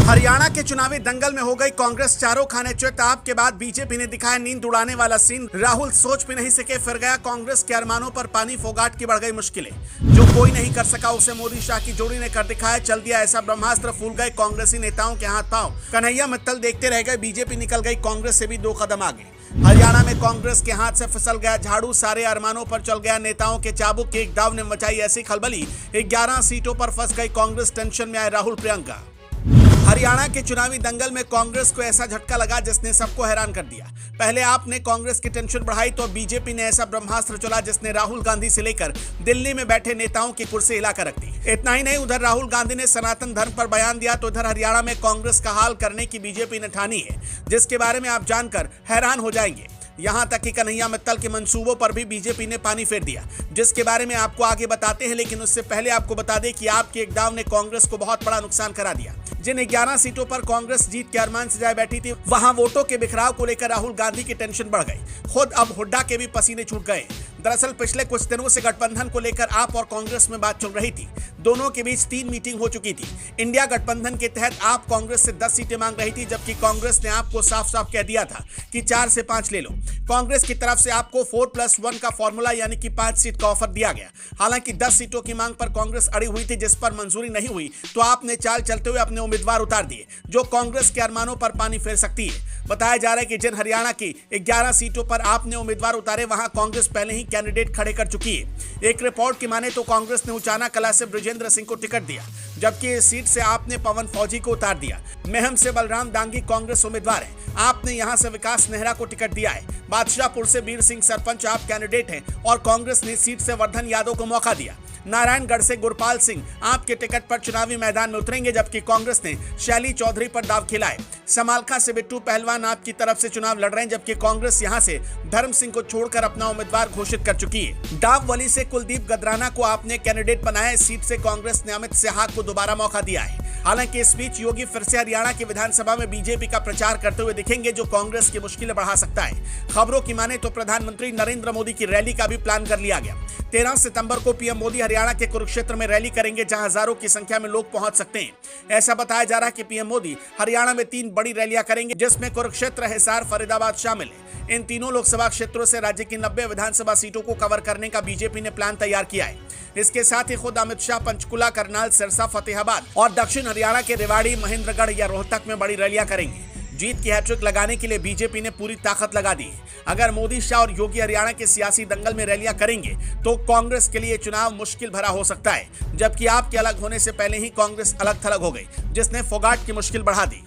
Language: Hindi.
हरियाणा के चुनावी दंगल में हो गई कांग्रेस, चारों खाने चित। आपके बाद बीजेपी ने दिखाया नींद उड़ाने वाला सीन। राहुल सोच भी नहीं सके, फिर गया कांग्रेस के अरमानों पर पानी। फोगाट की बढ़ गई मुश्किलें, जो कोई नहीं कर सका उसे मोदी शाह की जोड़ी ने कर दिखाया। चल दिया ऐसा ब्रह्मास्त्र, फूल गए कांग्रेसी नेताओं के हाथ पांव। कन्हैया मित्तल देखते रह गए, बीजेपी निकल गई कांग्रेस से भी 2 कदम आगे। हरियाणा में कांग्रेस के हाथ से फिसल गया झाड़ू, सारे अरमानों पर चल गया नेताओं के चाबुक के। एक दाव ने मचाई ऐसी खलबली, 11 सीटों पर फंस गई कांग्रेस। टेंशन में आए राहुल प्रियंका। हरियाणा के चुनावी दंगल में कांग्रेस को ऐसा झटका लगा जिसने सबको हैरान कर दिया। पहले आपने कांग्रेस की टेंशन बढ़ाई तो बीजेपी ने ऐसा ब्रह्मास्त्र चला जिसने राहुल गांधी से लेकर दिल्ली में बैठे नेताओं की कुर्सी हिलाकर रख दी। इतना ही नहीं, उधर राहुल गांधी ने सनातन धर्म पर बयान दिया तो इधर हरियाणा में कांग्रेस का हाल करने की बीजेपी ने ठानी है, जिसके बारे में आप जानकर हैरान हो जाएंगे। यहां तक कि कन्हैया मित्तल के मंसूबों पर भी बीजेपी ने पानी फेर दिया, जिसके बारे में आपको आगे बताते हैं। लेकिन उससे पहले आपको बता दें कि आपके एक दाव ने कांग्रेस को बहुत बड़ा नुकसान करा दिया। जिन 11 सीटों पर कांग्रेस जीत के अरमान सजाए बैठी थी, वहां वोटों के बिखराव को लेकर राहुल गांधी की टेंशन बढ़ गई। खुद अब हुड्डा के भी पसीने छूट गए। दरअसल पिछले कुछ दिनों से गठबंधन को लेकर आप और कांग्रेस में बात चल रही थी। दोनों के बीच 3 मीटिंग हो चुकी थी। इंडिया गठबंधन के तहत आप कांग्रेस से 10 सीटें मांग रही थी, जबकि कांग्रेस ने आपको साफ साफ कह दिया था कि 4 से 5 ले लो। कांग्रेस की तरफ से आपको 4+1 का फॉर्मूला यानी कि 5 सीट का ऑफर दिया गया। हालांकि 10 सीटों की मांग पर कांग्रेस अड़ी हुई थी, जिस पर मंजूरी नहीं हुई तो आपने चाल चलते हुए अपने उम्मीदवार उतार दिए, जो कांग्रेस के अरमानों पर पानी फेर सकती है। बताया जा रहा है कि जिन हरियाणा की 11 सीटों पर आपने उम्मीदवार उतारे, वहां कांग्रेस पहले ही कैंडिडेट खड़े कर चुकी है। एक रिपोर्ट की माने तो कांग्रेस ने उचाना कला से बृजेंद्र सिंह को टिकट दिया, जबकि इस सीट से आपने पवन फौजी को उतार दिया। मेहम से बलराम दांगी कांग्रेस उम्मीदवार है, आपने यहां से विकास नेहरा को टिकट दिया है। बादशाहपुर से वीर सिंह सरपंच आप कैंडिडेट हैं और कांग्रेस ने सीट से वर्धन यादव को मौका दिया। नारायणगढ़ से गुरपाल सिंह आपके टिकट पर चुनावी मैदान में उतरेंगे, जबकि कांग्रेस ने शैली चौधरी पर दाव खेला है। समालखा से बिट्टू पहलवान आपकी तरफ से चुनाव लड़ रहे हैं, जबकि कांग्रेस यहां से धर्म सिंह को छोड़कर अपना उम्मीदवार घोषित कर चुकी है। डाबवली से कुलदीप गदराना को आपने कैंडिडेट बनाया। इस सीट से कांग्रेस ने अमित शाह को दोबारा मौका दिया है। हालांकि इस बीच योगी फिर से हरियाणा की विधानसभा में बीजेपी का प्रचार करते हुए दिखेंगे, जो कांग्रेस की मुश्किलें बढ़ा सकता है। खबरों की माने तो प्रधानमंत्री नरेंद्र मोदी की रैली का भी प्लान कर लिया गया। 13 सितंबर को पीएम मोदी हरियाणा के कुरुक्षेत्र में रैली करेंगे, जहां हजारों की संख्या में लोग पहुंच सकते हैं। ऐसा बताया जा रहा है कि पीएम मोदी हरियाणा में 3 बड़ी रैलियां करेंगे, जिसमें कुरुक्षेत्र, हिसार, फरीदाबाद शामिल है। इन तीनों लोकसभा क्षेत्रों से राज्य की 90 विधानसभा सीटों को कवर करने का बीजेपी ने प्लान तैयार किया है। इसके साथ ही खुद अमित शाह पंचकुला, करनाल, सिरसा, फतेहाबाद और दक्षिण हरियाणा के रेवाड़ी, महेंद्रगढ़ या रोहतक में बड़ी रैलियां करेंगे। जीत की हैट्रिक लगाने के लिए बीजेपी ने पूरी ताकत लगा दी है। अगर मोदी, शाह और योगी हरियाणा के सियासी दंगल में रैलियां करेंगे तो कांग्रेस के लिए चुनाव मुश्किल भरा हो सकता है, जबकि आपके अलग होने से पहले ही कांग्रेस अलग थलग हो गई, जिसने फोगाट की मुश्किल बढ़ा दी।